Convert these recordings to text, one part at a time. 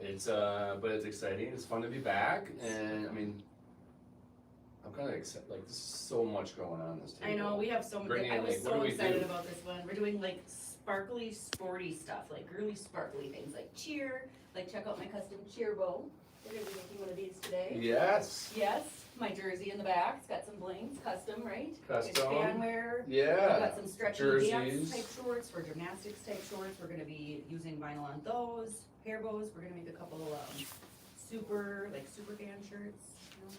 It's but it's exciting. It's fun to be back, and I mean, I'm kind of excited. Like, there's so much going on this table. I know, we have so many. Brittany, I was like, what so do we excited do? about this one. We're doing like sparkly, sporty stuff, like really sparkly things, like cheer. Like, check out my custom cheer bow. We're gonna be making one of these today. Yes. Yes, my jersey in the back. It's got some blings, custom, right? Custom. It's fan wear. Yeah. We've got some stretchy Jerseys. dance type shorts for gymnastics type shorts. We're gonna be using vinyl on those. Hair bows. We're gonna make a couple super fan shirts. You know,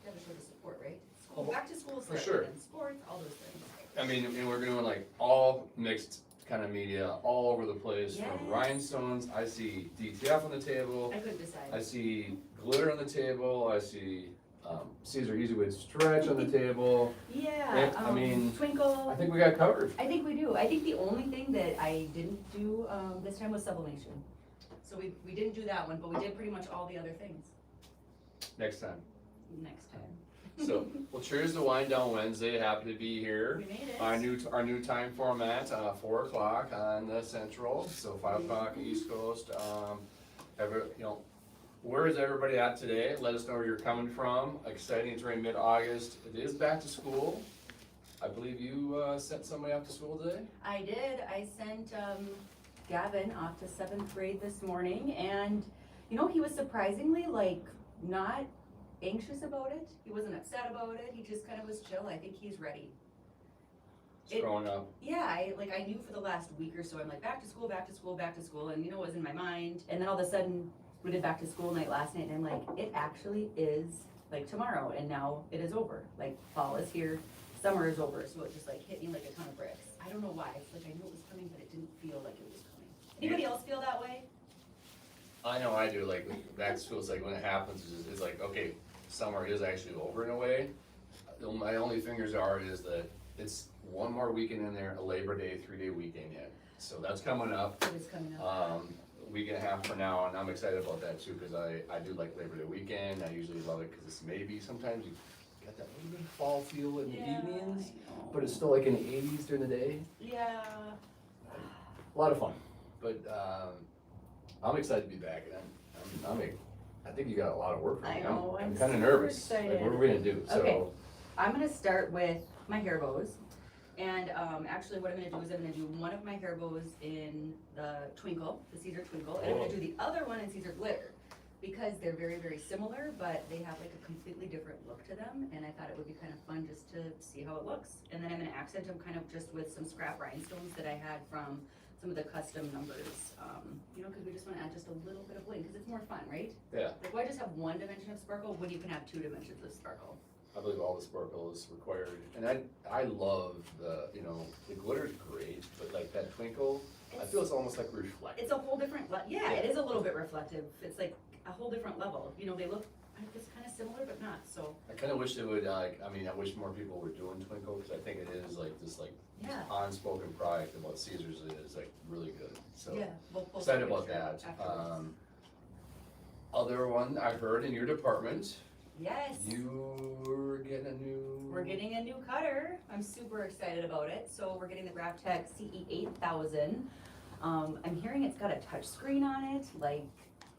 gotta show the support, right? School, back to school stuff, sure. and sports, all those things. I mean, and we're doing like all mixed kind of media all over the place. Yes. From rhinestones, I see DTF on the table. I couldn't decide. I see glitter on the table. I see 𝐂𝐐ER 𝐍𝐍𝐄𝐂𝐓 stretch on the table. Yeah, I mean, twinkle. I think we got covered. I think we do. I think the only thing that I didn't do this time was sublimation. So we didn't do that one, but we did pretty much all the other things Next time. next time. So, well, cheers to Wind Down Wednesday. Happy to be here. We made it. Our new time format, 4 o'clock on the Central, so 5 o'clock East Coast. Where is everybody at today? Let us know where you're coming from. Exciting, it's right mid-August. It is back to school. I believe you sent somebody off to school today? I did. I sent Gavin off to 7th grade this morning, and you know, he was surprisingly not anxious about it. He wasn't upset about it. He just kind of was chill. I think he's ready. Just growing up. Yeah, I knew for the last week or so, I'm like, back to school, back to school, back to school, and you know, it was in my mind. And then all of a sudden, we did back to school night last night, and I'm like, it actually is like tomorrow, and now it is over. Like, fall is here, summer is over, so it just like hit me like a ton of bricks. I don't know why. It's like I knew it was coming, but it didn't feel like it was coming. Anybody else feel that way? I know I do. Like, back to school, it's like when it happens, it's like, okay, summer is actually over in a way. My only fingers is that it's one more weekend in there, a Labor Day, 3-day weekend yet. So that's coming up. It is coming up. A week and a half from now, and I'm excited about that too, because I do like Labor Day weekend. I usually love it because it's maybe sometimes you get that little bit of fall feel in the evenings, but it's still like in the 80s during the day. Yeah. A lot of fun, but I'm excited to be back, and I think you got a lot of work for me. I know, I'm I'm kind of super nervous. excited. Like, what are we gonna do? Okay. So, I'm gonna start with my hair bows. And actually what I'm gonna do is I'm gonna do one of my hair bows in the Twinkle, the Caesar Twinkle, and I'm gonna do the other one in Caesar Glitter. Because they're very, very similar, but they have like a completely different look to them, and I thought it would be kind of fun just to see how it looks. And then I'm gonna accent them kind of just with some scrap rhinestones that I had from some of the custom numbers, you know, because we just wanna add just a little bit of bling, because it's more fun, right? yeah, Like, why just have one dimension of sparkle when you can have 2 dimensions of sparkle? I believe all the sparkle is required, and I love the glitter's great, but like that twinkle, I feel it's almost like reflective. It's a whole different, it is a little bit reflective. It's like a whole different level. You know, they look, it's kind of similar, but not, so. I kind of wish they would, I wish more people were doing twinkle, because I think it is like this unspoken product of what Caesar's is like really good, so. Yeah, we'll post Excited a about picture that. afterwards. Other one I heard in your department, Yes. you were getting a new. We're getting a new cutter. I'm super excited about it. So we're getting the GrafTech CE8000. I'm hearing it's got a touch screen on it, like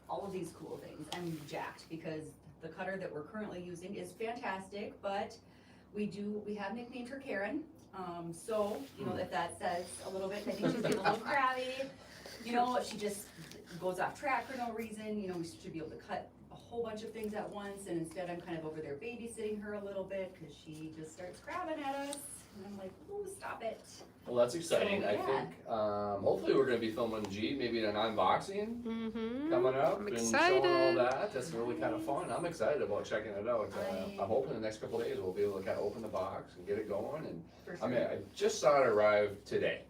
all of these cool things. I'm jacked because the cutter that we're currently using is fantastic, but we have nicknamed her Karen. So, you know, if that says a little bit, I think she's getting a little crabby. You know, she just goes off track for no reason. You know, we should be able to cut a whole bunch of things at once, and instead I'm kind of over there babysitting her a little bit because she just starts crabbing at us, and I'm like, ooh, stop it. Well, that's exciting. So, I yeah. think hopefully we're going to be filming maybe an unboxing coming up I'm and excited. showing all that. That's really kind of fun. I'm excited about checking it out. I- I'm hoping the next couple of days we'll be able to kind of open the box and get it going. And For I sure. mean, I just saw it arrive today.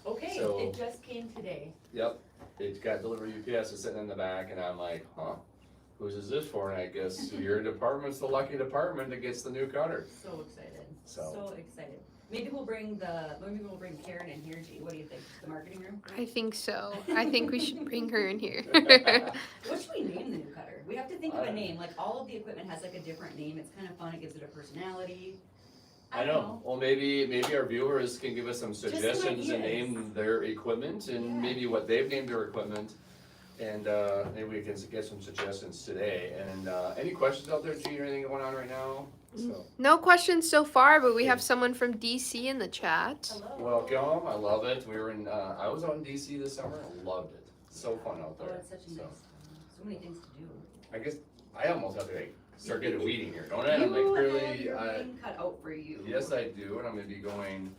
Okay, so- it just came today. Yep, it got delivered UPS. Is sitting in the back, and I'm like, huh, whose is this for? And I guess your department's the lucky department that gets the new cutter. So excited. So. So excited. Maybe we'll bring Karen in here, G. What do you think? The marketing room? I think so. I think we should bring her in here. What should we name the new cutter? We have to think of a name. Like, all of the equipment has like a different name. It's kind of fun. It gives it a personality. I know. Well, maybe our viewers can give us some some suggestions and ideas. name their equipment and Yeah. maybe what they've named their equipment. And maybe we can get some suggestions today. And any questions out there, Gene, or anything going on right now? So, No questions so far, but we Okay. have someone from DC in the chat. Hello. welcome. I love it. We were in. I was out in DC this summer. I loved it. So fun out Oh, there. it's such a nice, so many things to do. I guess I almost have to like start getting weeding here, don't I? I'm You like have really. your thing cut out for you. Yes, I do, and I'm gonna be going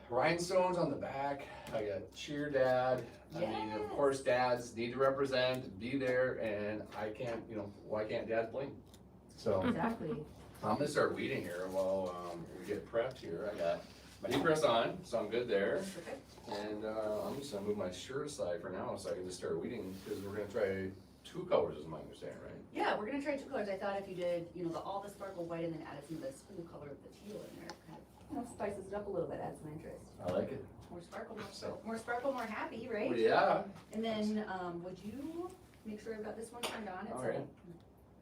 rhinestones on the back. I got cheer dad. I mean, of Yes. course, dads need to represent, be there, and I can't, why can't dads bling? So Exactly. I'm gonna start weeding here while we get prepped here. I got my knee press on, so I'm good there. Perfect. And I'm just gonna move my shirt aside for now, so I can just start weeding, because we're gonna try 2 colors, is my understanding, right? Yeah, we're gonna try 2 colors. I thought if you did, all the sparkle white and then added some of this cool color of the teal in there, kind of, spices it up a little bit, add some interest. I like it. More sparkle, So. more sparkle, more happy, right? Yeah. And then, would you make sure I've got this one turned on? It's Alright.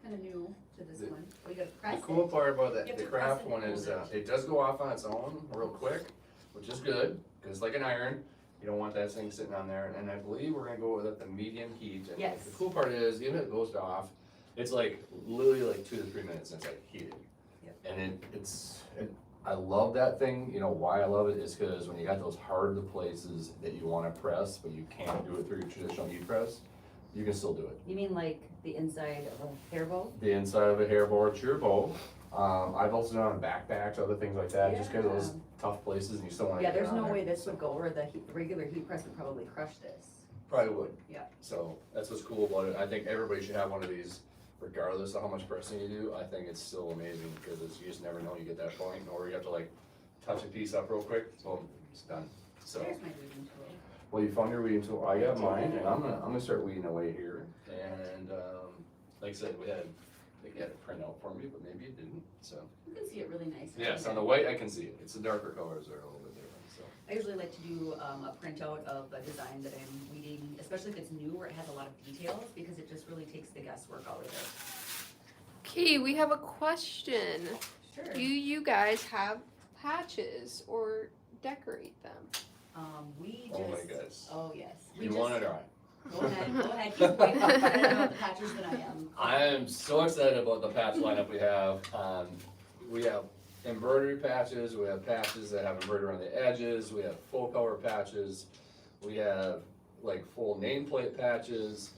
kind of new to this The- one. We gotta The press cool it. part about You have the to press craft it one and is, hold it does go off on its own real quick, which is good, because it's like an iron. You don't want that thing sitting on there, and I believe we're gonna go with the medium heat. And Yes. The cool part is, even if it goes off, it's like literally like 2 to 3 minutes since it's like heated. Yep. And I love that thing. You know why I love it is because when you got those hard places that you wanna press, but you can't do it through your traditional heat press, you can still do it. You mean like the inside of a hair bow? The inside of a hair bow or cheer bow. I've also done on backpacks, other things like that, just because of those Yeah. tough places and you still wanna Yeah, get there's on no there. way this would go, or the regular heat press would probably crush this. Probably would. Yeah. So that's what's cool about it. I think everybody should have one of these, regardless of how much pressing you do. I think it's still amazing because you just never know you get that point, or you have to like touch a piece up real quick, boom, it's done. So, There's my weeding tool. well, you found your weeding tool. I got mine, and I'm gonna start weeding away here. And like I said, I think you had a printout for me, but maybe it didn't. So You can see it really nice. yes, on the white I can see it. It's the darker colors that are a little bit different. So. I usually like to do a printout of a design that I'm weeding, especially if it's new or it has a lot of details, because it just really takes the guesswork out of it. Okay, we have a question. Sure. Do you guys have patches or decorate them? We Oh my just, goes. oh yes. We You just- want it or I? Go ahead, he's way more excited about the patches than I am. I am so excited about the patch lineup we have. We have embroidery patches, we have patches that have embroidery on the edges, we have full color patches, we have like full nameplate patches.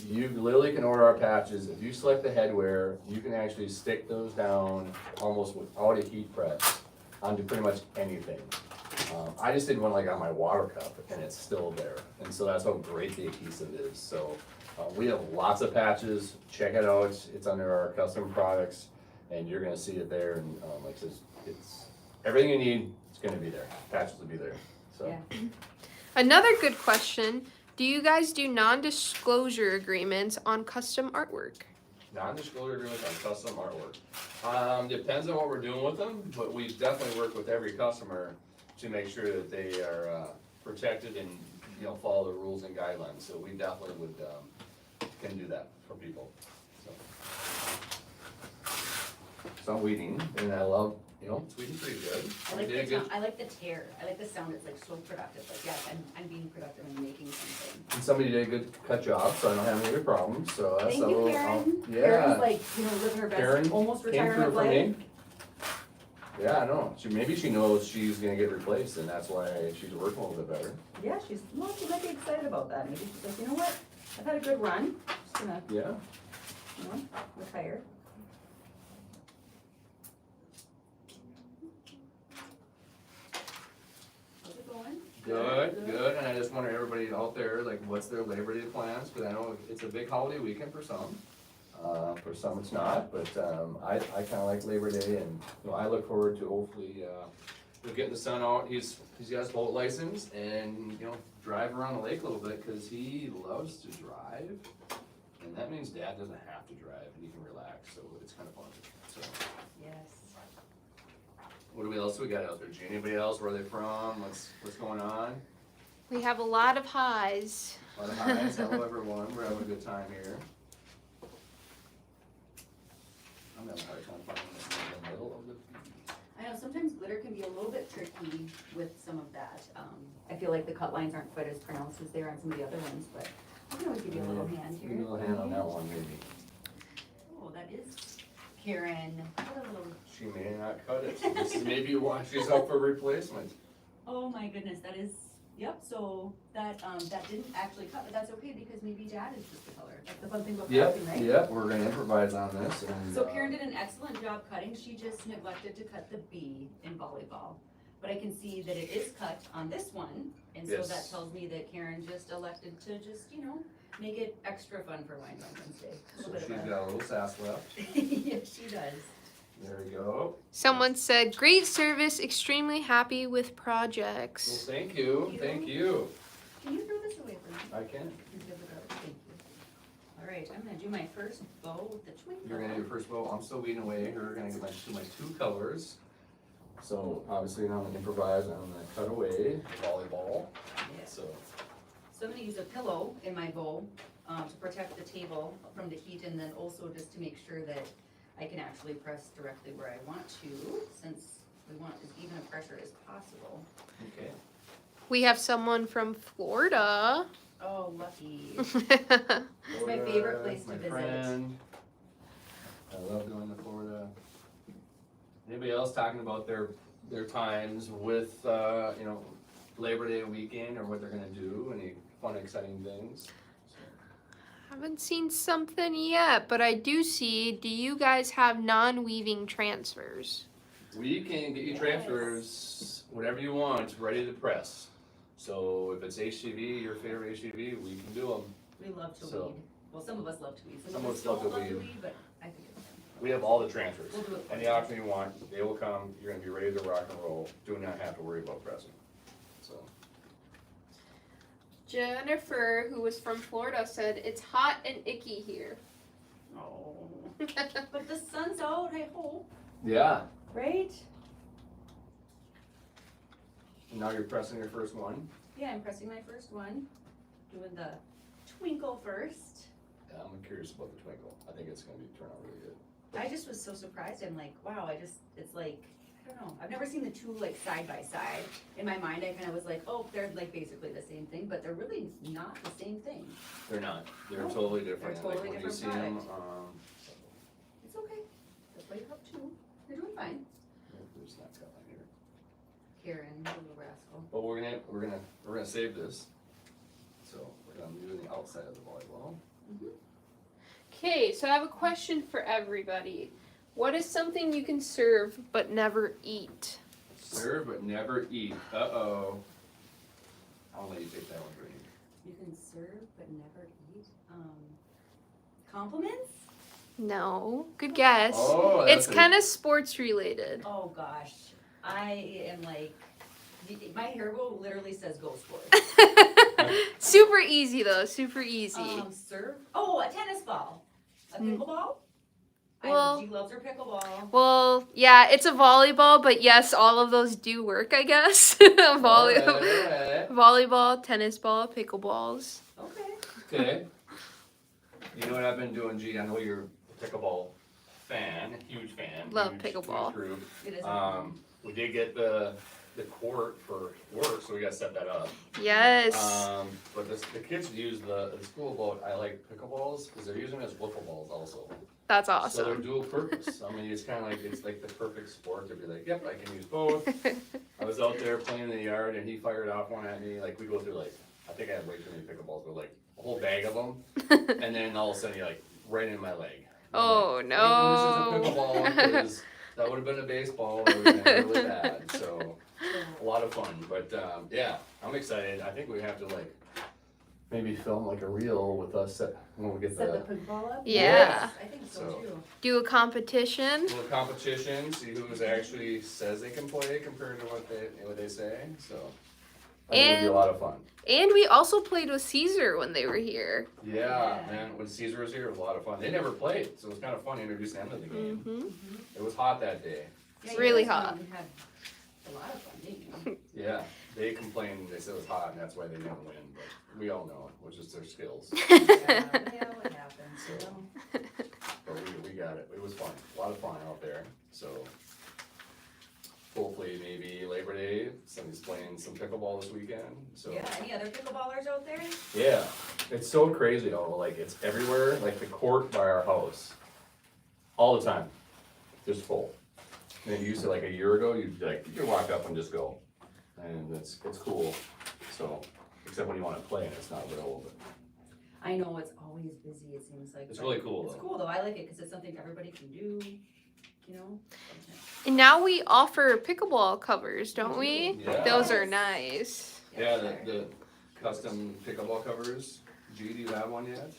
You literally can order our patches. If you select the headwear, you can actually stick those down almost without a heat press onto pretty much anything. I just did one like on my water cup and it's still there. And so that's how great the adhesive is. So we have lots of patches. Check it out. It's under our custom products and you're gonna see it there. And like I said, it's everything you need. It's gonna be there. Patches will be there. So Yeah. Another good question. Do you guys do non-disclosure agreements on custom artwork? non-disclosure agreements on custom artwork. Depends on what we're doing with them, but we definitely work with every customer to make sure that they are protected and, follow the rules and guidelines. So we definitely would, can do that for people. So I'm weeding, and I love, it's weeding pretty good. I like We did a good- I like the tear. I like the sound. It's like so productive. Like, yes, I'm being productive and making something. And somebody did a good cut job, so I don't have any other problems, so that's Thank a you, little, Karen. yeah. Karen's like, living her best, Karen almost came retirement through for life. me. Yeah, I know. Maybe she knows she's gonna get replaced, and that's why she's working a little bit better. Yeah, she might be excited about that. Maybe she's like, you know what? I've had a good run. Just gonna, Yeah. retire. How's it going? Good, and I just wonder everybody out there, like, what's their Labor Day plans? Because I know it's a big holiday weekend for some. For some it's not, but I kinda like Labor Day, and, I look forward to hopefully, getting the son out. He's got his boat license, and, drive around the lake a little bit, cause he loves to drive. And that means dad doesn't have to drive, and he can relax, so it's kinda fun, so. Yes. What else we got out there, G? Anybody else? Where are they from? What's going on? We have a lot of highs. A lot of highs. Hello, everyone. We're having a good time here. I'm having a hard time finding this in the middle of the feed. I know sometimes glitter can be a little bit tricky with some of that. I feel like the cut lines aren't quite as pronounced as they are on some of the other ones, but one maybe. Oh, that is Karen. What a little, She may not cut it. So this is maybe why she's up for replacement. oh my goodness, that is, yep, so that, that didn't actually cut, but that's okay because maybe Dad is just the color. That's the fun thing about Yep, crafting, right? yep, we're gonna improvise on this and. So Karen did an excellent job cutting, she just neglected to cut the B in volleyball. But I can see that it is cut on this one, and so that Yes. tells me that Karen just elected to just, you know, make it extra fun for Wine Wednesday. A So little she's bit of got a little sass left. Yeah, she does. There we go. Someone said, great service, extremely happy with Well, projects. thank you, thank you. Can you throw this away for me? I can. You give it up. Thank you. All right, I'm gonna do my first bow with the twinkle. You're gonna do your first bow. I'm still weeding away. We're gonna get my two colors. So obviously now I'm gonna improvise. I'm gonna cut away volleyball. Yeah. So So I'm gonna use a pillow in my bowl, to protect the table from the heat, and then also just to make sure that I can actually press directly where I want to, since we want as even a pressure as possible. okay. We have someone from Florida. Oh, lucky. It's my favorite place to My visit. friend. I love going to Florida. Anybody else talking about their times with you know, Labor Day weekend or what they're gonna do? Any fun, exciting things? Haven't seen something yet, but I do see, do you guys have non-weaving transfers? We can get you Yes. transfers, whatever you want, ready to press. So if it's HCV, your favorite HCV, we can do them. We love to So- weed. Well, some of us love to weed. Some of us love to don't weed. but I think it's fun. We have all the transfers. We'll do it. Any option you want, they will come, you're gonna be ready to rock and roll, do not have to worry about pressing, so. Jennifer, who was from Florida, said, it's hot and icky here. Oh. But the sun's out, I hope, Yeah. right? And now you're pressing your first one. Yeah, I'm pressing my first one, doing the twinkle first. Yeah, I'm curious about the twinkle. I think it's gonna turn out really good. I just was so surprised. I'm like, wow, it's like, I don't know. I've never seen the two like side by side. In my mind, I kind of was like, oh, they're like basically the same thing, but they're really not the same thing. They're not, they're No, totally different. they're totally Like when you see different them, It's okay. That's why you have two. You're doing fine. there's not cut on here. Karen, you little rascal. But we're gonna save this. So we're gonna do the outside of the volleyball. Okay, so I have a question for everybody. What is something you can serve but never eat? Serve but never eat. Uh-oh. I'll let you take that one, Brittany. You can serve but never eat. Compliments? No. Good guess. Oh, It's that's kind of sports related. Oh gosh, I am like, my hair bow literally says go sports. Super easy though, super easy. Serve, oh, a tennis ball, a pickleball? Well- She loves her pickleball. Well, yeah, it's a volleyball, but yes, all of those do work, I guess. Alright. Volleyball, tennis ball, pickleballs. Okay. Okay. You know what I've been doing, G? I know you're a pickleball fan, huge fan. Love huge pickleball. group. It is. We did get the court for work, so we gotta set that up. Yes. But the kids use the school boat. I like pickleballs because they're using them as wiffle balls also. That's So they're awesome. dual purpose. I mean, it's kind of like, it's like the perfect sport to be like, yep, I can use both. I was out there playing in the yard and he fired off one at me. Like we go through like, I think I had way too many pickleballs, but like a whole bag of them. And then all of a sudden you're like right in my leg. And I'm Oh, like, no. Thank goodness it's a pickleball because that would have been a baseball. That would have been really bad. So a lot of fun. But yeah, I'm excited. I think we have to like maybe film like a reel with us when we get Set the the pickleball up? Yeah. Yes, I think so So- too. Do a competition. little competition, see who's actually says they can play compared to what they say. So I think it'd be a And- lot of fun. And we also played with Caesar when they were here. Yeah, Yeah. man. When Caesar was here, it was a lot of fun. They never played, so it was kind of fun introducing them to the game. Hmm It was hot that day. Yeah, really you guys hot. Had a lot of fun, didn't you? Yeah, they complained. They said it was hot, and that's why they didn't win. But we all know it was just their skills. Yeah, what happens, you So- know? But we got it. It was fun. A lot of fun out there. So hopefully maybe Labor Day, somebody's playing some pickleball this weekend. So Yeah, any other pickleballers out there? yeah, It's so crazy though, like it's everywhere, like the court by our house, all the time, just full. And it used to, like a year ago, you could walk up and just go, and it's cool. So, except when you want to play and it's not available. But I know it's always busy, it seems like. it's but really cool It's though. cool though, I like it because it's something everybody can do, you know? And now we offer pickleball covers, don't we? Yeah. Those are nice. Yeah, the custom pickleball covers. G, do you have one yet?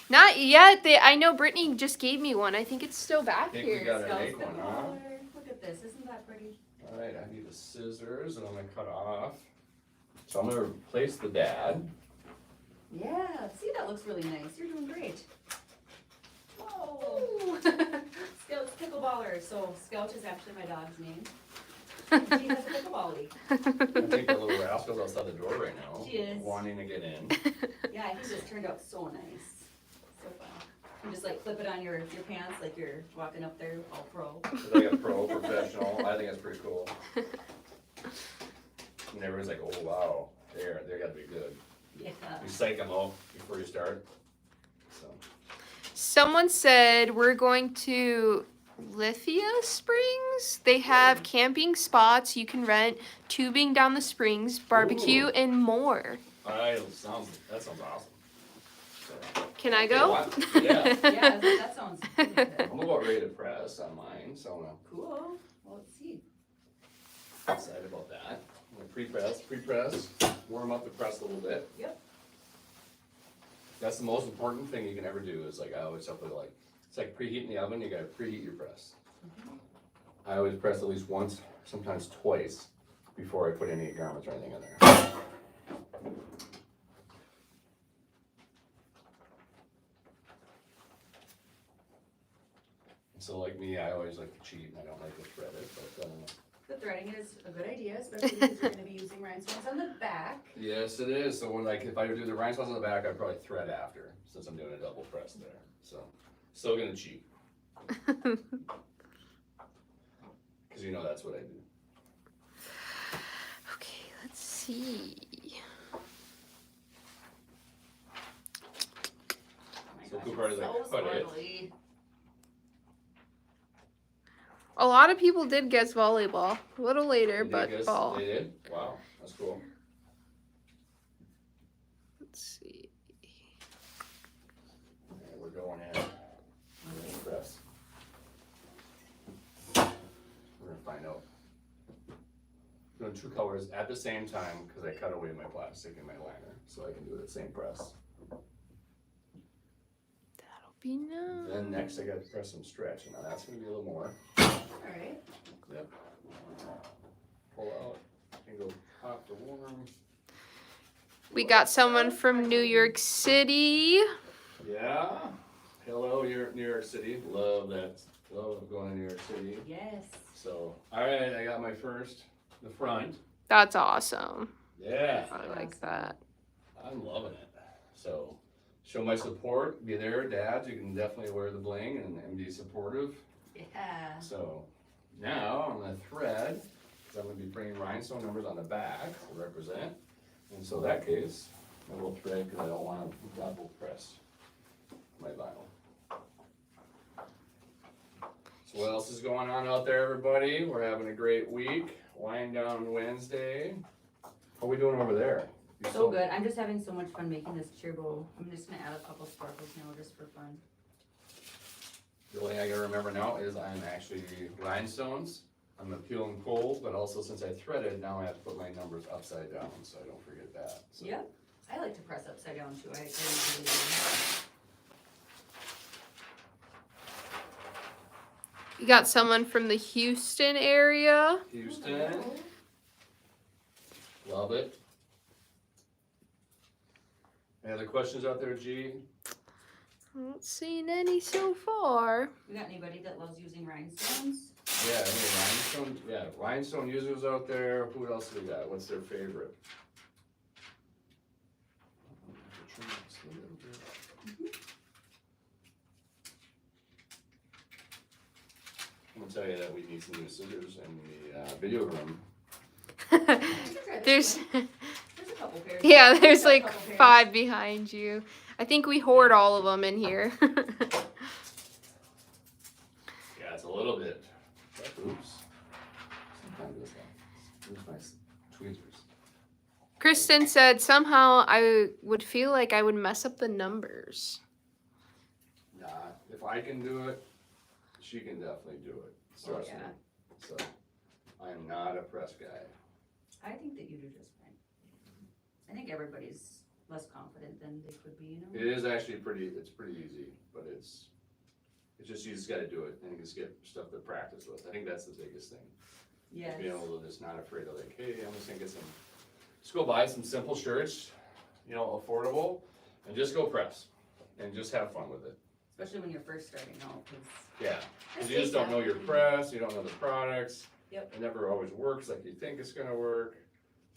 Not yet. I know Brittany just gave me one. I think it's still back I think we here. got to Scout's make one, huh? color. Look at this, isn't that pretty? All right, I need the scissors and I'm gonna cut off. So I'm gonna replace the dad. Yeah, see, that looks really nice, you're doing great. Whoa! Scout's pickleballer, so Scout is actually my dog's name. She has a pickleball league. I think the little rascal's outside the door right now. She is. Wanting to get in. Yeah, I think this turned out so nice. So fun. You just like clip it on your pants like you're walking up there all pro. It's like a pro professional. I think that's pretty cool. And everyone's like, oh wow, they gotta be good. Yeah. You psych them out before you start. So Someone said we're going to Lithia Springs. They have camping spots. You can rent, tubing down the springs, barbecue, Ooh. and more. that sounds awesome. So, Can I go? Yeah. Yeah, that sounds really good. I'm about ready to press on mine, so Cool. Well, let's see. I'm excited about that. I'm gonna pre-press, warm up the press a little bit. Yep. That's the most important thing you can ever do is like I always tell people like it's like preheating the oven, you gotta preheat your press. I always press at least once, sometimes twice, before I put any garments or anything in there. So like me, I always like to cheat and I don't like to thread it, but The threading is a good idea, especially because you're gonna be using rhinestones on the back. yes it is. So when like if I do the rhinestones on the back, I'd probably thread after, since I'm doing a double press there. So still gonna cheat. Cause you know that's what I do. Okay, let's see. Oh my So gosh, cool part is it's like so cut it. sparkly. A lot of people did guess volleyball. A little later, They but did guess- ball. They did? Wow, that's cool. Let's see. Okay, we're going in. Press. We're gonna find out. Doing two colors at the same time because I cut away my plastic and my liner, so I can do the same press. That'll be nice. Then next I gotta press some stretch, and now that's gonna be a little more. Alright. Yep. Pull out, and go hot to warm. We got someone from New York City. Yeah. Hello, New York City. Love that. Love going to New York City. Yes. So, all right, I got my first, the front. That's awesome. Yeah, I like that. I'm loving it. So, show my support. Be there, dads. You can definitely wear the bling and be supportive. Yeah. So, now I'm gonna thread, because I'm gonna be bringing rhinestone numbers on the back to represent. And so, in that case, I will thread because I don't want to double press my vinyl. So what else is going on out there, everybody? We're having a great week. Wind down Wednesday. What are we doing over there? You So good. I'm just having so much fun making this cheer bow. I'm just gonna add a couple sparkles now just for fun. The only thing I gotta remember now is I'm actually rhinestones. I'm appealing cold, but also since I threaded, now I have to put my numbers upside down, so I don't forget that. So. Yep. I like to press upside down too. I usually do. You got someone from the Houston area. Houston, love it. Any other questions out there, G? I haven't seen any so far. We got anybody that loves using rhinestones? Yeah, any rhinestone, rhinestone users out there. Who else do we got? What's their favorite? I'm gonna tell you that we need some new scissors in the video room. There's There's a couple couple pairs. Yeah, there's Got a like couple pairs. 5 behind you. I think we hoard all of them in here. Yeah, it's a little bit. Oops. Sometimes it's like, there's my tweezers. Kristen said somehow I would feel like I would mess up the numbers. Nah, if I can do it, she can definitely do it. Trust me. yeah. So, I am not a press guy. I think that you do just fine. I think everybody's less confident than they could be, you know? It is actually it's pretty easy, but it's just, you just gotta do it and just get stuff to practice with. I think that's the biggest thing. Yes. Being able to just not afraid of like, hey, I'm just gonna get just go buy some simple shirts, you know, affordable, and just go press, and just have fun with it. Especially when you're first starting out, 'cause Yeah, I because you say just don't know your that. press, you don't know the products. Yep. It never always works like you think it's gonna work.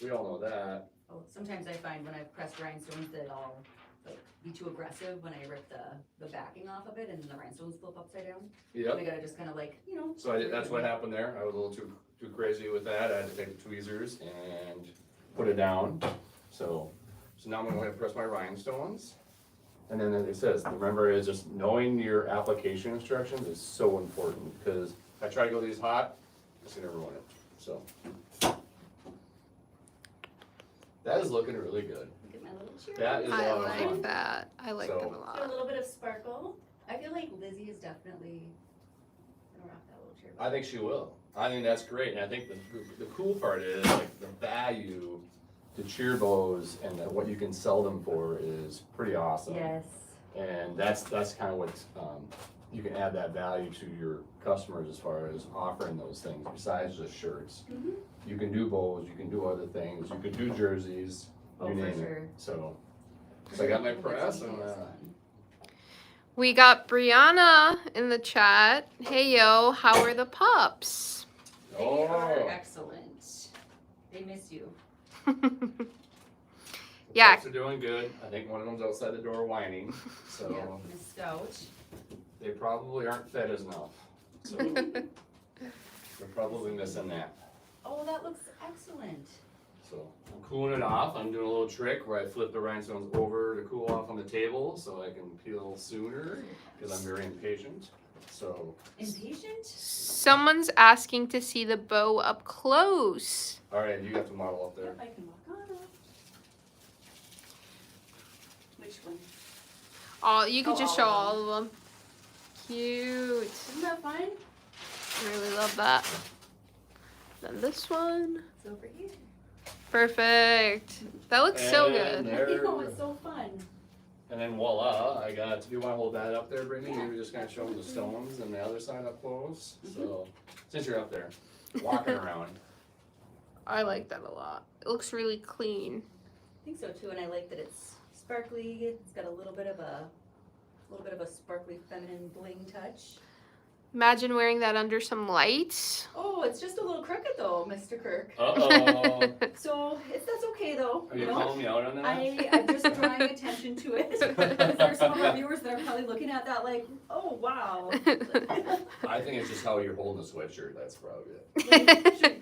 We all know that. Oh, sometimes I find when I've pressed rhinestones that I'll like be too aggressive when I rip the backing off of it and then the rhinestones flip upside down. Yep. And I gotta just kind of like, you know. So that's what happened there. I was a little too crazy with that. I had to take the tweezers and put it down. So now I'm gonna go ahead and press my rhinestones. And then it says, remember, is just knowing your application instructions is so important, because if I try to go these hot, it's gonna ruin it. So that is looking really good. Look at my little cheer. That is a I lot of like fun. that. I like So- them a Got a lot. little bit of sparkle. I feel like Lizzie is definitely gonna rock that little cheer. I think she will. I think that's great, and I think the cool part is like the value to cheer bows and what you can sell them for is pretty awesome. Yes. And that's kind of what you can add that value to your customers as far as offering those things besides just shirts. Mhm. You can do bows, you can do other things, you can do jerseys, Oh, you for name sure. it. So I got my I think that's press something and that's fun. We got Brianna in the chat. Hey yo, how are the pups? They are oh, excellent. They miss you. the Yeah. pups are doing good. I think one of them's outside the door whining, so Yeah, Miss Scout. they probably aren't fed enough. So they're probably missing that. Oh, that looks excellent. So I'm cooling it off. I'm doing a little trick where I flip the rhinestones over to cool off on the table so I can peel sooner because I'm very impatient. So, Impatient? Someone's asking to see the bow up close. all right, you got the model up there. Yep, I can walk on up. Which one? Oh, you could Oh, just show all all of them. Cute. Isn't that fun? Really love that. Then this one. It's over here. Perfect. That looks so And good. I there- know, it's so fun. And then voila, I got, do you want to hold that up there, Brittany? Yeah. Maybe just kind of show them the stones and the other side up close. So, since you're up there, walking around. I like that a lot. It looks really clean. I think so too, and I like that it's sparkly. It's got a little bit of a sparkly feminine bling touch. Imagine wearing that under some lights. Oh, it's just a little crooked though, Mr. Kirk. Uh-oh. So that's okay though. Are you calling me out on that? I'm just drawing attention to it. Because there's some of our viewers that are probably looking at that like, oh wow. I think it's just how you're holding the sweatshirt. That's probably Like,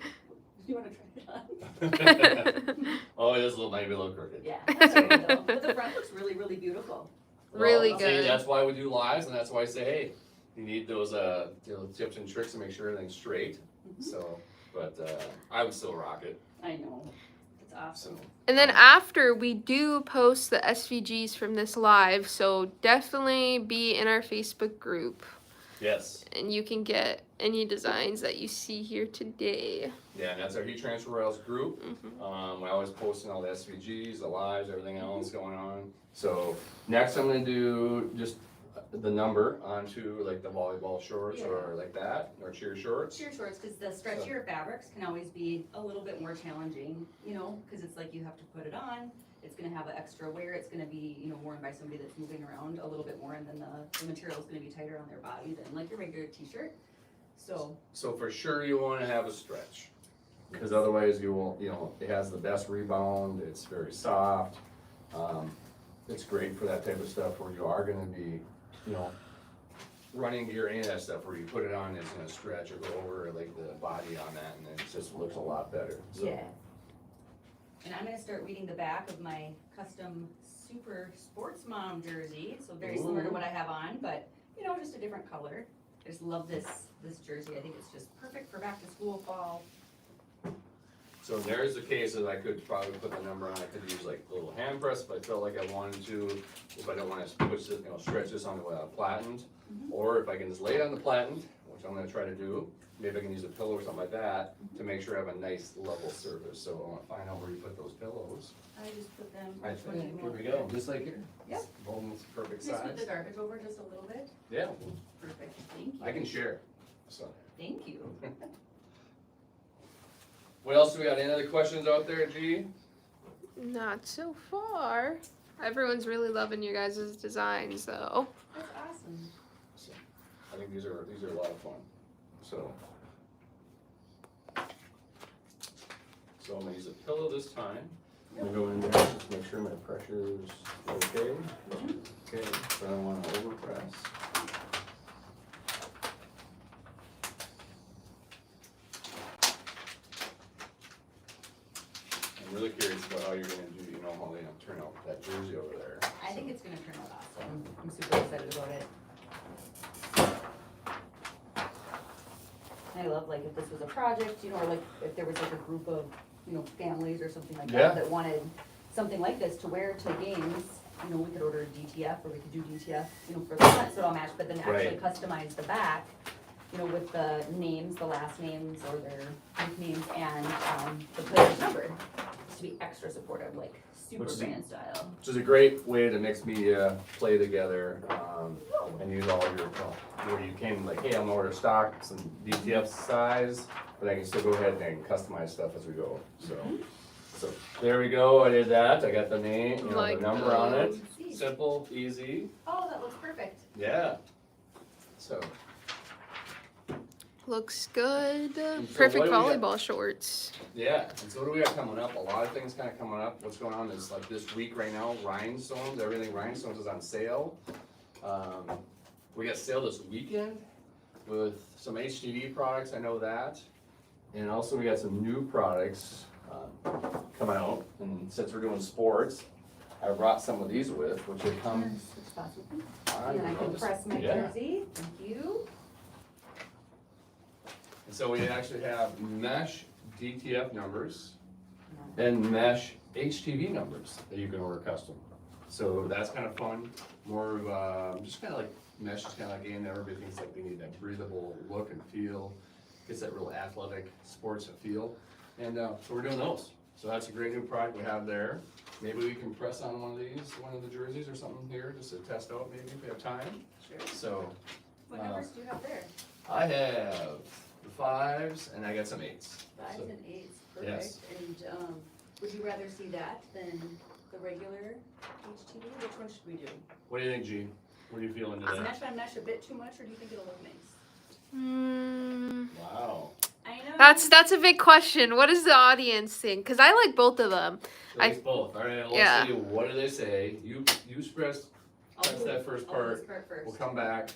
you want to try it on? it. Oh, it is maybe a little crooked. Yeah, that's okay though. But the front looks really, really beautiful. Really Well, good. See, that's why we do lives, and that's why I say, hey, you need those tips and tricks to make sure everything's straight. Mhm. So, but I would still rock it. I know. It's awesome. So, And then after, we do post the SVGs from this live, so definitely be in our Facebook group. yes, And you can get any designs that you see here today. yeah, and that's our Heat Transfer Rails group. Mhm. We always posting all the SVGs, the lives, everything else going on. So next, I'm gonna do just the number onto like the volleyball shorts or like that, or cheer shorts. Cheer shorts, because the stretchier fabrics can always be a little bit more challenging, you know, because it's like you have to put it on. It's gonna have an extra wear. It's gonna be, you know, worn by somebody that's moving around a little bit more, and then the material's gonna be tighter on their body than like your regular t-shirt. So, So for sure you wanna have a stretch, because otherwise you won't, it has the best rebound, it's very soft. It's great for that type of stuff where you are gonna be, running gear, any of that stuff where you put it on, it's gonna stretch or go over like the body on that, and it just looks a lot better. So, yeah. And I'm gonna start reading the back of my custom super sports mom jersey, so very similar to what I have on, but, you know, just a different color. I just love this jersey. I think it's just perfect for back to school, fall. So there's the cases, I could probably put the number on, I could use like a little hand press if I felt like I wanted to, if I don't wanna push this, stretch this onto platen, or if I can just lay it on the platen, which I'm gonna try to do, maybe I can use a pillow or something like that to make sure I have a nice level surface, so I wanna find out where you put those pillows. I just put them. I which one do you think, here want? we go, just like here. Yep. Almost perfect Just put the size. garbage over just a little bit. Yeah, Perfect, thank you. I can share, so. Thank you. What else do we got, any other questions out there, G? Not so far. Everyone's really loving your guys' designs, though. That's awesome. So, I think these are a lot of fun, so. So I'm gonna use a pillow this time. I'm gonna go in there, just make sure my pressure's okay. Okay, so I don't wanna overpress. I'm really curious about how you're gonna do, you know, how they turn out that jersey over there. I think it's gonna turn out awesome. I'm super excited about it. I love, like, if this was a project, you know, or like if there was like a group of, you know, families or something like Yeah. that wanted something like this to wear to games, you know, we could order a DTF or we could do DTF, you know, for the front so it all match, but then actually Right. customize the back, you know, with the names, the last names or their nicknames and, the player's number, just to be extra supportive, like super Which is- fan style. Which is a great way to mix media, play together, and use all your, where you can, like, hey, I'm gonna order stock, some DTF size, but I can still go ahead and customize stuff as we go, so. So, there we go, I did that, I got the name, you know, the Like number on it, those. simple, easy, Oh, that looks perfect. yeah. So, Looks good. so Perfect what do we got? volleyball shorts. yeah, and so what do we got coming up? A lot of things kinda coming up, what's going on is like this week right now, Rhinestones, everything Rhinestones is on sale. We got sale this weekend with some HTV products, I know that. And also we got some new products, coming out, and since we're doing sports, I brought some of these with, which will come Switch spots with me. on. And I can press my Yeah. jersey, thank you. And so we actually have mesh DTF numbers and mesh HTV numbers that you can order custom. So that's kind of fun, more of, just kind of like mesh, is kind of like, and everybody thinks like they need that breathable look and feel, gets that real athletic sports feel. And so we're doing those. So that's a great new product we have there. Maybe we can press on one of these, one of the jerseys or something here, just to test out maybe if we have time. Sure. So What numbers do you have there? I have the 5s and I got some 8s. 5s So- and 8s, Yes. perfect. And, would you rather see that than the regular HTV? Which one should we do? What do you think, G? What are you feeling Is today? mesh on mesh a bit too much, or do you think it'll look nice? Wow. I know. That's a big question. What does the audience think? Because I like both of them. So I- it's both. All right, let's Yeah. see. What do they say? You press I'll that's do- that first I'll do part. this part first. We'll come back.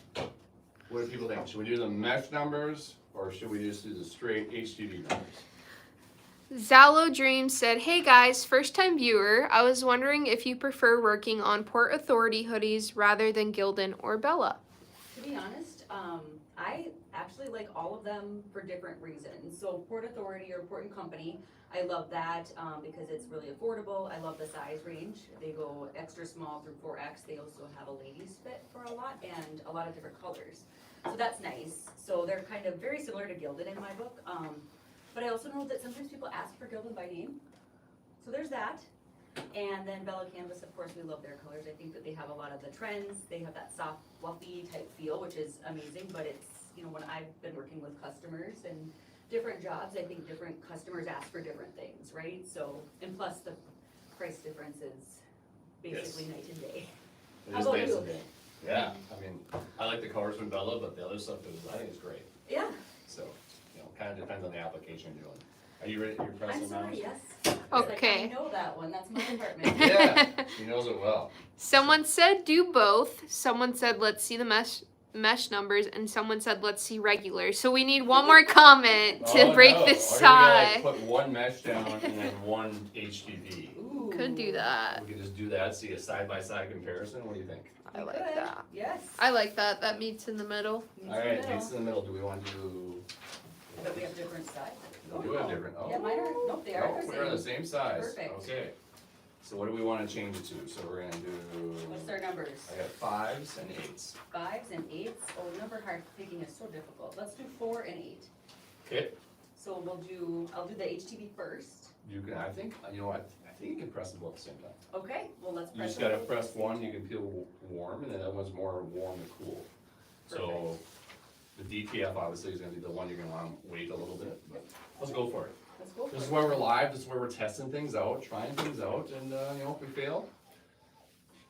What do people think? Should we do the mesh numbers or should we just do the straight HTV numbers? Zalo Dream said, "Hey guys, first time viewer. I was wondering if you prefer working on Port Authority hoodies rather than Gildan or Bella." To be honest, I actually like all of them for different reasons. So Port Authority or Port and Company, I love that because it's really affordable. I love the size range. They go extra small through 4X. They also have a ladies fit for a lot and a lot of different colors. So that's nice. So they're kind of very similar to Gildan in my book. But I also know that sometimes people ask for Gildan by name. So there's that. And then Bella Canvas, of course, we love their colors. I think that they have a lot of the trends. They have that soft, fluffy type feel, which is amazing. But it's, you know, when I've been working with customers and different jobs, I think different customers ask for different things, right? So, and plus the price difference is basically night and day. It How is about you? basically. Yeah, I mean, I like the colors from Bella, but the other stuff is, I think is great. Yeah, So, you know, kind of depends on the application you're doing. Are you ready? You're I'm pressing now? sorry, yes. Okay. I know that one, that's my department. Yeah, she knows it well. Someone said do both. Someone said let's see the mesh numbers, and someone said, let's see regular. So we need one more comment to Oh, break no. this Or do we gotta, tie. like, put one mesh down and then one HTV. Ooh. Could do that. We could just do that, see a side-by-side comparison. What do you think? I We like could. that. Yes. I like that. That meets in the middle. Meets All in the right, middle. meets in the middle. Do we want to do? But we have different sides. We do have different. Oh. Yeah, mine are, nope, they are No, the we're on the same. same size. Perfect. Okay. So what do we want to change it to? So we're gonna do. What's our numbers? I got 5s and 8s. 5s and 8s. Oh, number hard picking is so difficult. Let's do 4 and 8. Okay. So I'll do the HTV first. You can. I think. You know what? I think you can press them both at the same time. Okay, well, let's You press. just them gotta both press at the same one. You time. can feel warm, and then that one's more warm and cool. So the DTF obviously is gonna be the one you're gonna want to wait a little bit. But let's go for it. Let's go for This is it. where we're live, this is where we're testing things out, trying things out, and, you know, if we fail,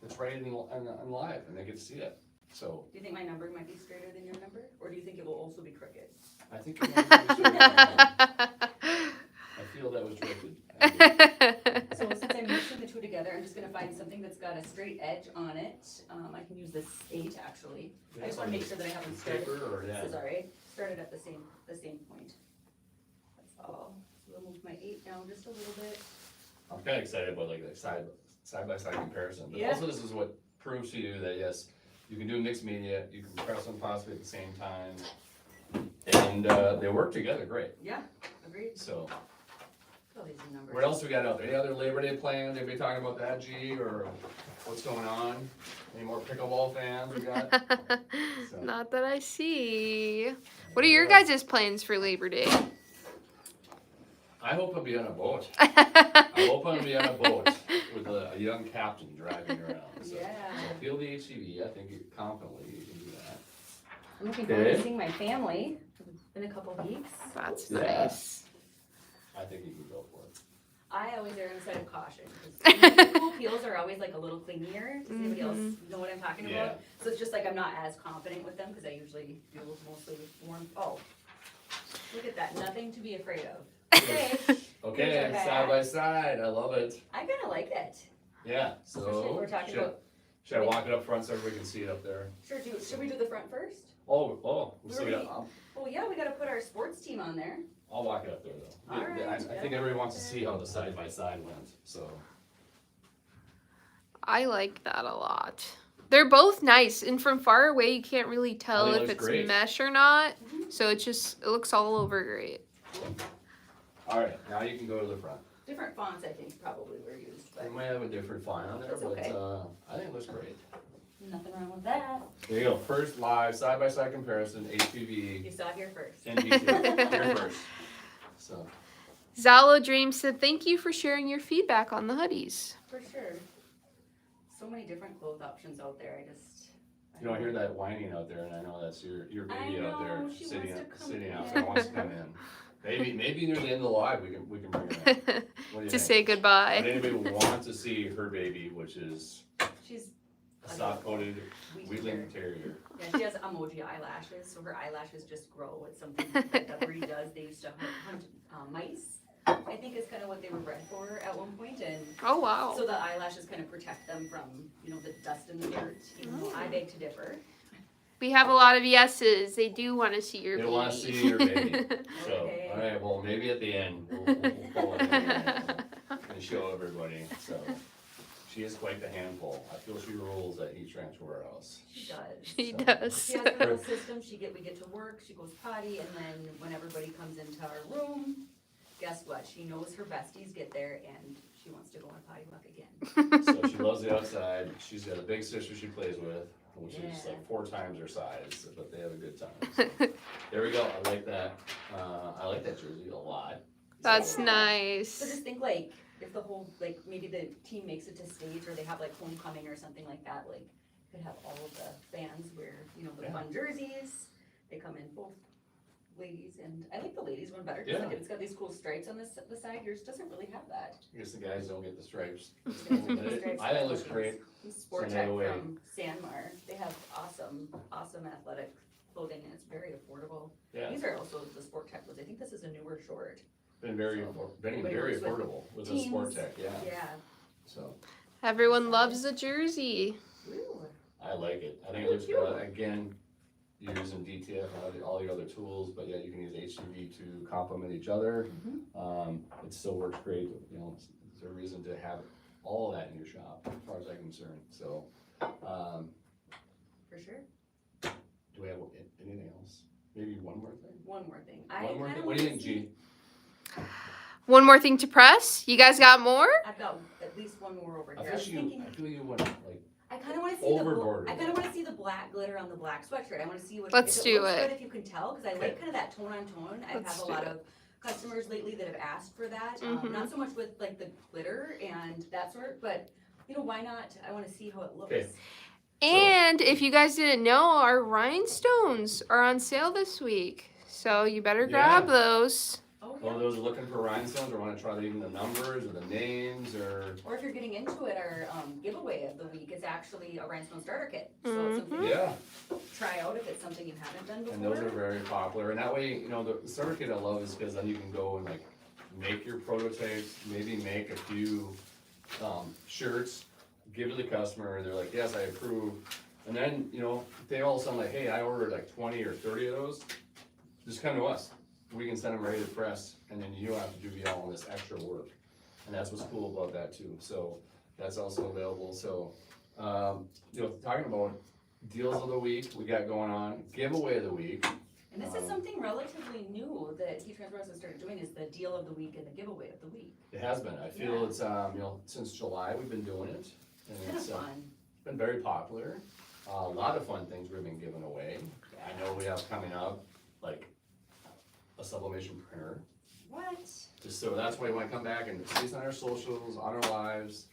it's right in live, and they get to see it. So, Do you think my number might be straighter than your number? Or do you think it will also be crooked? I think it might be straight on. I feel that was directed. So since I'm mixing the two together, I'm just gonna find something that's got a straight edge on it. I can use this 8 actually. I just wanna make sure that I haven't started. Paper or, yeah. This is alright, started at the same point. That's all. So we'll move my 8 down just a little bit. I'm kinda excited about like the side by side comparison, but Yeah. also this is what proves to you that yes, you can do mixed media, you can press them possibly at the same time, and, they work together great, Yeah, agreed. so. All these are numbers. What else we got out there? Any other Labor Day plans? Anybody talking about that, G, or what's going on? Any more pickleball fans we got? So. Not that I see. What are your guys' plans for Labor Day? I hope I'll be on a boat. I hope I'll be on a boat with a young captain driving around. So, Yeah. So feel the HCV. I think confidently you can do that. I'm looking forward to Okay. seeing my family. It's been a couple weeks. That's Yeah. nice. I think you can go for it. I always err on the side of caution. 'Cause cool peels are always like a little clingier. Does anybody else know what I'm talking Yeah. about? So it's just like I'm not as confident with them because I usually do mostly warm. Oh, look at that. Nothing to be afraid of. Okay. Okay, Here's our side by bag. side. I love it. I kind of like it. Yeah. Especially if So we're talking should, about. should I walk it up front so everybody can see it up there? Sure. Should we do the front first? Oh. Where So we- yeah, Oh yeah, we got to put our sports team on there. I'll walk it up there though. All right, I think everybody wants to see how the side by side went, so. I like that a lot. They're both nice, and from far away you can't really tell think it if looks it's great. mesh or not. So it looks all over great. Alright, now you can go to the front. Different fonts, I think, probably were used, They but might have a different font on there, That's but, okay. I think it looks great. nothing wrong with that. There you go, first live, side by side comparison, You HPV, saw it here first. in detail, here first. So, Zalo Dream said, thank you for sharing your feedback on the hoodies. For sure. So many different clothes options out there. you don't hear that whining out there, and I know that's your baby out there, know, she sitting, wants to come sitting out in. there, wants to come in. Maybe near the end of the live, we can bring her in. What do you To think? say Would goodbye. anybody want to see her baby, which is She's a soft-coated Wheatley Wheatland Terrier? Yeah, she has emoji eyelashes, so her eyelashes just grow. It's something that the breed does. They used to hunt mice. I think is kind of what they were bred for at one point, and Oh, wow. so the eyelashes kind of protect them from, the dust and the dirt. Even though I beg to differ. We have a lot of yeses. They do want to see your They baby. wanna see your baby. So, Okay. alright, well, maybe at the end, we'll pull it in and show everybody, so. She is quite the handful. I feel she rules at East Ranch Warehouse. She does. He So- does. She has her little system. We get to work. She goes potty, and then when everybody comes into our room, guess what? She knows her besties get there, and she wants to go on potty walk again. So she loves the outside. She's got a big sister she plays with, which is Yeah. like 4 times her size, but they have a good time. So, there we go. I like that. I like that jersey a lot. That's So, nice. So just think like if the whole maybe the team makes it to stage or they have like homecoming or something like that, like you could have all of the fans wear the Yeah. fun jerseys. They come in both ladies, and I like the ladies one better Yeah. because it's got these cool stripes on the side. Yours doesn't really have that. I guess the guys don't get the stripes. The guys don't get the stripes. I think it looks great. Sport Send Tech it away. from Sanmar. They have awesome athletic clothing, and it's very affordable. Yeah, These are also the Sport Tech ones. I think this is a newer short. been very Anybody works with affordable with the Sport teams. Tech, yeah. Yeah. So, Everyone loves the jersey. Ooh. I like it. I think I it do looks, too. again, you're using DTF and all your other tools, but yeah, you can use HCV to complement each other. It still works great, you know, there's a reason to have all of that in your shop, as far as I'm concerned, so. For sure. Do we have anything else? Maybe one more thing? One more thing. One more thing, what do you think, G? One more thing to press? You guys got more? I've got at least one more over I here. feel you went like I kind of want to see overboard. I kind of want to see the black glitter on the black sweatshirt. I want to see what. Let's if do looks it. good, if you can tell, because I like kind of that tone on tone. I Let's have a do lot it. of customers lately that have asked for that. Not so much with like the glitter and that sort, but you know, why not? I want to see how it looks. Okay. And if you guys didn't know, our rhinestones are on sale this week. So you better grab those. Oh, Well, yeah. those are looking for rhinestones or want to try even the numbers or the names or. Or if you're getting into it, our giveaway of the week is actually a rhinestone starter kit. So it's something Yeah, to try out if it's something you haven't done before. and those are very popular. And that way, you know, the starter kit I love is because then you can go and like make your prototypes, maybe make a few shirts, give to the customer, and they're like, yes, I approve. And then, you know, if they all of a sudden like, hey, I ordered like 20 or 30 of those, just come to us. We can send them ready to press, and then you don't have to do all this extra work. And that's what's cool about that too. So that's also available. So, you know, talking about deals of the week we got going on, giveaway of the week. And this is something relatively new that Tea Transformers has started doing, is the deal of the week and the giveaway of the week. It has been. I feel it's, you know, since July we've been doing it. And Kind of it's fun. been very popular. A lot of fun things we've been giving away. I know we have coming up, like a sublimation printer. What? Just so that's why you wanna come back and see us on our socials, on our lives,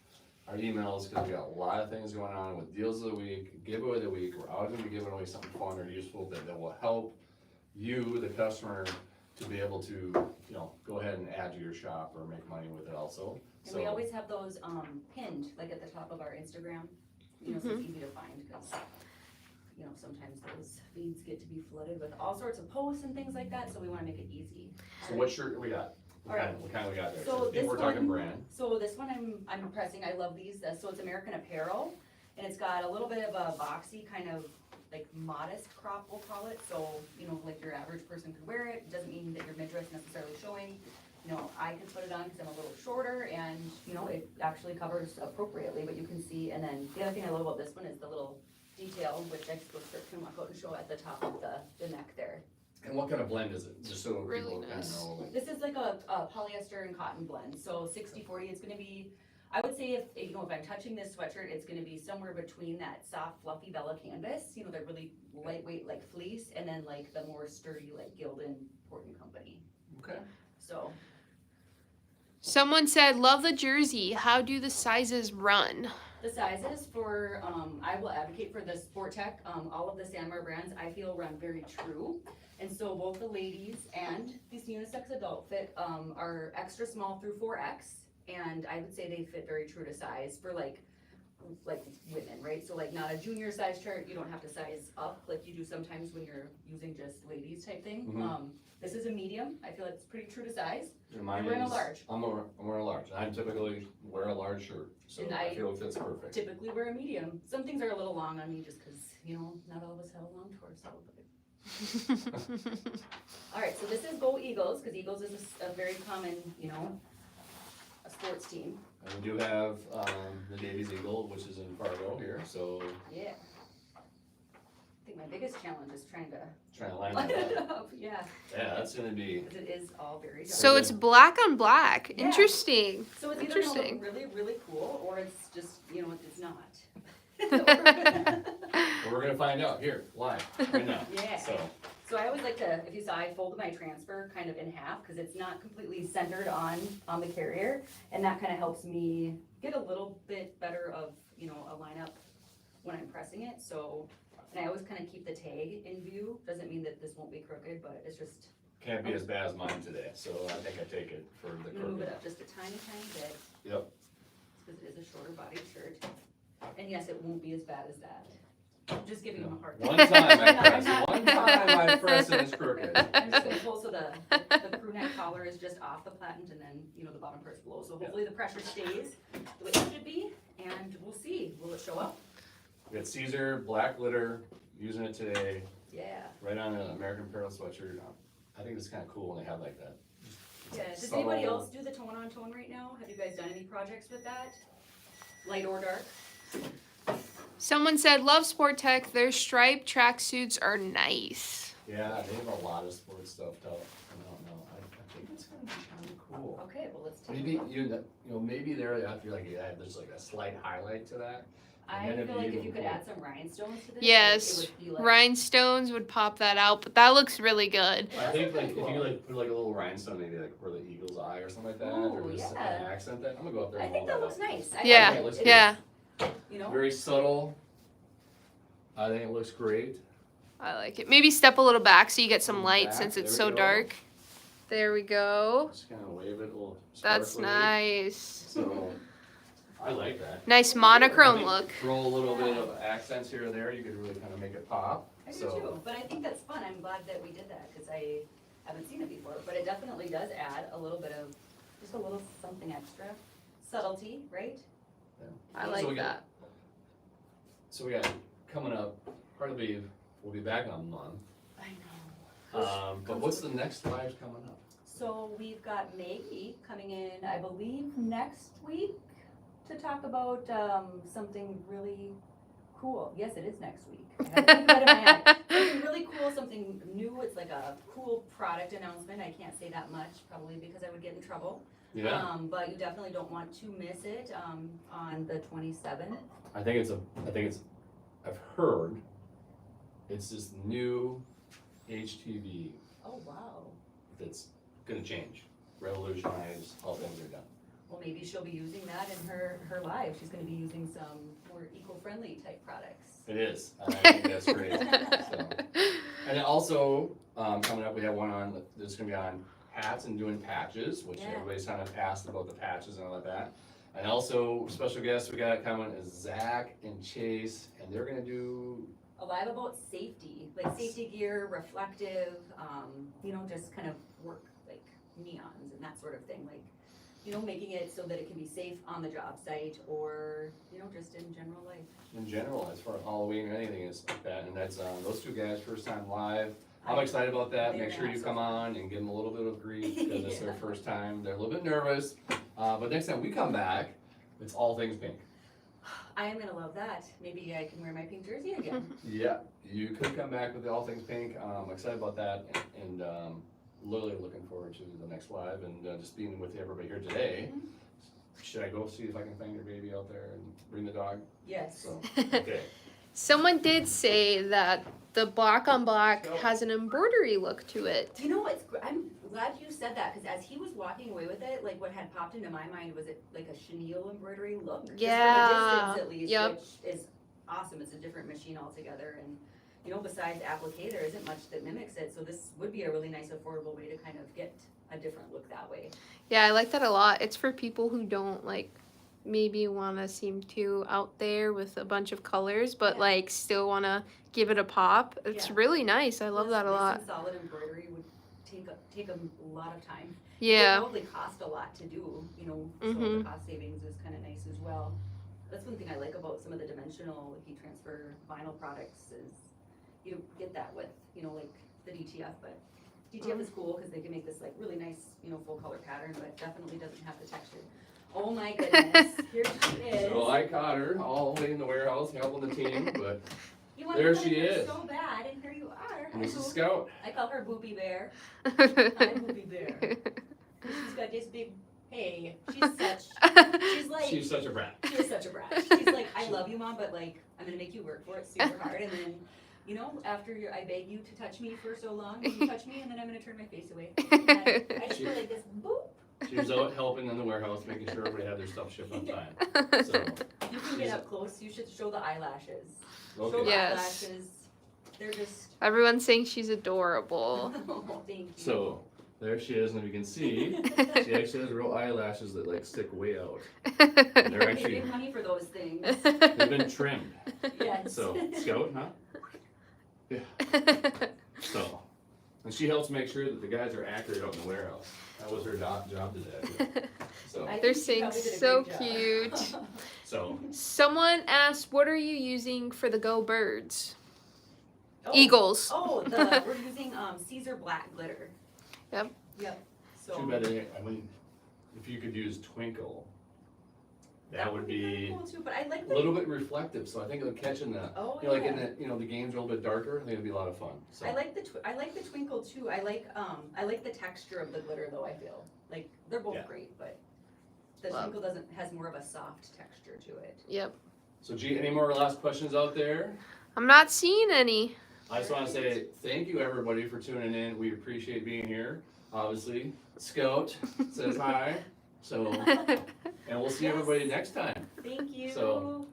our emails, cause we got a lot of things going on with deals of the week, giveaway of the week. We're always gonna be giving away something fun or useful that will help you, the customer, to be able to, you know, go ahead and add to your shop or make money with it also. And we always have those pinned, like at the top of our Instagram, you know, so it's easy to find, because, you know, sometimes those feeds get to be flooded with all sorts of posts and things like that, so we wanna make it easy. So what shirt we got? What Alright. kind we got there? So if this we're talking one- brand. So this one I'm pressing, I love these, so it's American Apparel, and it's got a little bit of a boxy kind of like modest crop, we'll call it, so, you know, like your average person could wear it, doesn't mean that your midriff necessarily showing. You know, I can put it on because I'm a little shorter, and, you know, it actually covers appropriately, but you can see, and then the other thing I love about this one is the little detail, which I suppose Kurt can walk out and show at the top of the neck there. And what kind of blend is it? Just so Really people kind of nice. know. This is like a polyester and cotton blend, so 60-40, it's gonna be, I would say if, you know, if I'm touching this sweatshirt, it's gonna be somewhere between that soft fluffy Vella canvas, you know, they're really lightweight like fleece, and then like the more sturdy like Gildan Port & Company, Okay. so. Someone said, love the jersey. How do the sizes run? The sizes for, I will advocate for the Sport Tech, all of the Sandmar brands, I feel run very true. And so both the ladies and this unisex adult fit, are extra small through 4X. And I would say they fit very true to size for like women, right? So like not a junior size chart, you don't have to size up like you do sometimes when you're using just ladies type thing. This is a medium, I feel it's pretty true to size. And mine You're wearing a is- large. I'm wearing a large. I typically wear a large shirt, so And I I feel it fits perfect. Typically wear a medium. Some things are a little long on me just cause, you know, not all of us have a long torso, but. All right, so this is Go Eagles, because Eagles is a very common, you know, a sports team. And we do have, the Davies Eagle, which is in Fargo here, so Yeah. I think my biggest challenge is trying to trying to line line that it up. up, yeah, Yeah, that's gonna be, because it is all very dark. So it's black on black. Yeah. Interesting. So it's either gonna Interesting. look really, really cool, or it's just, you know, it's not. we're gonna find out here, live, right now. Yeah. So, So I always like to, if you saw, I folded my transfer kind of in half, because it's not completely centered on the carrier, and that kind of helps me get a little bit better of, you know, a lineup when I'm pressing it, so, and I always kind of keep the tag in view, doesn't mean that this won't be crooked, but it's just, can't be as bad as mine today, so I think I take it for the I'm gonna move it crooked. up just a tiny, tiny bit, Yep, because it is a shorter body shirt, and yes, it won't be as bad as that. I'm just giving him a hard time. one time I No, I'm press, not. one time I press and it's crooked. I'm just gonna pull so the crew neck collar is just off the platent, and then, you know, the bottom part's below, so hopefully the pressure stays the way it should be, and we'll see, will it show up? We got Caesar, black glitter, using it today, Yeah. right on an American Apparel sweatshirt. I think it's kind of cool when they have like that. Yeah, does subtle- anybody else do the tone on tone right now? Have you guys done any projects with that? Light or dark? Someone said, love Sport Tech. Their striped tracksuits are nice. Yeah, they have a lot of sports stuff out. I don't know. I think it's gonna be kind of cool. Okay, well, let's take Maybe a look. you know maybe there after like yeah, there's like a slight highlight to that. I And then feel like it'd if be you could even add some rhinestones to this, Yes, it would be like. Rhinestones would pop that out, but that looks really good. I think like if you like put like a little rhinestone, maybe like for the eagle's eye or something like that, or Ooh, just yeah. kind of accent that. I'm gonna go up there. I and think roll that looks up. nice. Yeah, it looks yeah. You know? Very subtle. I think it looks great. I like it. Maybe step a little back so you get some light Back, since it's there so we go. dark. There we go. Just kind of wave it a little. That's sparkly. nice. So I like that. Nice I monochrome think look. Throw a little bit of accents here or there. You could really kind of make it pop. I do So too, but I think that's fun. I'm glad that we did that because I haven't seen it before. But it definitely does add a little bit of, just a little something extra. Subtlety, right? I So like we got- that. So we got coming up. Probably we'll be back in a month. I know. But what's the next live coming up? So we've got Maggie coming in, I believe, next week to talk about something really cool. Yes, it is next week. I had to think about it in my head. Something really cool, something new. It's like a cool product announcement. I can't say that much, probably because I would get in trouble. Yeah. But you definitely don't want to miss it on the 27th. I think it's. I've heard. It's this new HTV Oh, wow. that's gonna change, revolutionize how things are done. Well, maybe she'll be using that in her live. She's going to be using some more eco-friendly type products. It is. I think that's great. So. And then also, coming up, we have one on, that's gonna be on hats and doing patches, which Yeah. everybody's kind of asked about the patches and all of that. And also, special guest we got coming is Zach and Chase, and they're gonna do, Alive about safety, like safety gear, reflective, just kind of work like neons and that sort of thing, like, making it so that it can be safe on the job site or, just in general life. in general, as far as Halloween or anything is like that, and that's, those two guys, first time live. I'm excited about that, They're make sure you awesome. come on and give them a little bit of grief, because it's their first time, they're a little bit nervous. But next time we come back, it's all things pink. I am gonna love that. Maybe I can wear my pink jersey again. Yeah, you could come back with the all things pink. I'm excited about that, and literally looking forward to the next live and just being with everybody here today. Mhm. Should I go see if I can find your baby out there and bring the dog? Yes. So, okay. Someone did say that the black on black has an embroidery look to it. I'm glad you said that, because as he was walking away with it, like what had popped into my mind was it like a chenille embroidery look. Just Yeah, from a distance at least, yep. which is awesome. It's a different machine altogether, and besides applique, there isn't much that mimics it. So this would be a really nice, affordable way to kind of get a different look that way. Yeah, I like that a lot. It's for people who don't maybe want to seem too out there with a bunch of colors, but Yeah. still want to give it a pop. It's Yeah. really nice. I love that a This lot. and solid embroidery would take a lot of time. It Yeah. would probably cost a lot to do, so Mhm. the cost savings is kind of nice as well. That's one thing I like about some of the dimensional heat transfer vinyl products is you don't get that with, like the DTF, but DTF is cool because they can make this like really nice, full color pattern, but definitely doesn't have the texture. Oh my goodness, here she is. So I caught her all the way in the warehouse helping the team, but You wanted there to she come in is. so bad, and here you are. Hi, Mrs. Boop. Scout. I call her Boopy Bear. Hi, Boopy Bear. She's got this big, hey, she's like, She's such a brat. she is such a brat. She's like, I love you, Mom, but I'm gonna make you work for it super hard, and then, after I beg you to touch me for so long, you touch me, and then I'm gonna turn my face away. And I just go like this, boop. She was out helping in the warehouse, making sure everybody had their stuff shipped on time. So, You can get up close, you should show the eyelashes. Show okay. the Yes. eyelashes. They're just, Everyone's saying she's adorable. oh, thank you. So, there she is, and if you can see, she actually has real eyelashes that stick way out. And they're I actually, pay money for those things. they've been trimmed. Yes. So, Scout, huh? Yeah. So, and she helps make sure that the guys are accurate out in the warehouse. That was her job today. So, I They're think she saying probably did a so great cute. job. so Someone asked, what are you using for the Go Birds? Oh, Eagles. Oh, we're using Caesar black glitter. Yep. Yep. So Too bad, I mean, if you could use Twinkle, that would kinda be cool too. But I like a the little bit reflective, so I think it'll catch in the, oh you know, like yeah. in the, you know, the game's a little bit darker, I think it'd be a lot of fun, so. I like the twinkle too. I like the texture of the glitter though. I feel like they're both Yeah. great, but the Love. twinkle has more of a soft texture to it. Yep. So G, any more last questions out there? I'm not seeing any. I just wanna say thank you everybody for tuning in, we appreciate being here, obviously. Scout says hi, so, and we'll see Yes. everybody next time. Thank you. So-